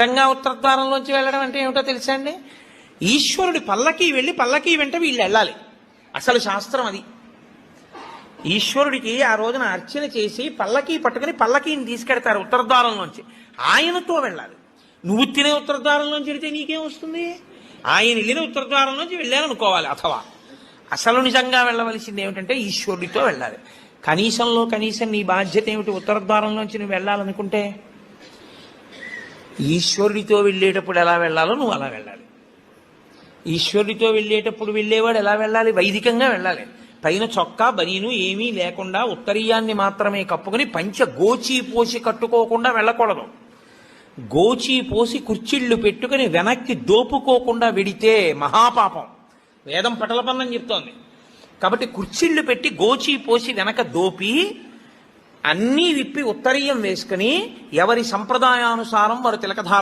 నిజంగా ఉత్తరద్వారంలోంచి వెళ్ళడం అంటే ఏమిటో తెలుసా అండి? ఈశ్వరుడి పల్లకి వెళ్ళి పల్లకి వెంట వీళ్ళు వెళ్ళాలి. అసలు శాస్త్రం అది. ఈశ్వరుడికి ఆ రోజున అర్చన చేసి పల్లకి పట్టుకుని పల్లకీని తీసుకెడతారు ఉత్తరద్వారంలోంచి. ఆయనతో వెళ్ళాలి. నువ్వు తినే ఉత్తరద్వారంలోంచి వెళితే నీకేం వస్తుంది? ఆయన వెళ్ళిన ఉత్తరద్వారంలోంచి వెళ్ళాలనుకోవాలి. అథవా అసలు నిజంగా వెళ్ళవలసింది ఏమిటంటే ఈశ్వరుడితో వెళ్ళాలి. కనీసంలో కనీసం నీ బాధ్యత ఏమిటి? ఉత్తరద్వారంలోంచి నువ్వు వెళ్ళాలనుకుంటే ఈశ్వరుడితో వెళ్ళేటప్పుడు ఎలా వెళ్ళాలో నువ్వు అలా వెళ్ళాలి. ఈశ్వరుడితో వెళ్ళేటప్పుడు వెళ్ళేవాడు ఎలా వెళ్ళాలి? వైదికంగా వెళ్ళాలి. పైన చొక్కా బనీను ఏమీ లేకుండా ఉత్తరీయాన్ని మాత్రమే కప్పుకొని పంచ గోచి పోసి కట్టుకోకుండా వెళ్ళకూడదు. గోచి పోసి కుర్చీళ్లు పెట్టుకుని వెనక్కి దోపుకోకుండా వెడితే మహాపాపం. వేదం పటలపన్నం చెప్తోంది. కాబట్టి కుర్చీళ్లు పెట్టి గోచి పోసి వెనక దోపి అన్నీ విప్పి ఉత్తరీయం వేసుకుని ఎవరి సంప్రదాయానుసారం వారు తిలకధారణ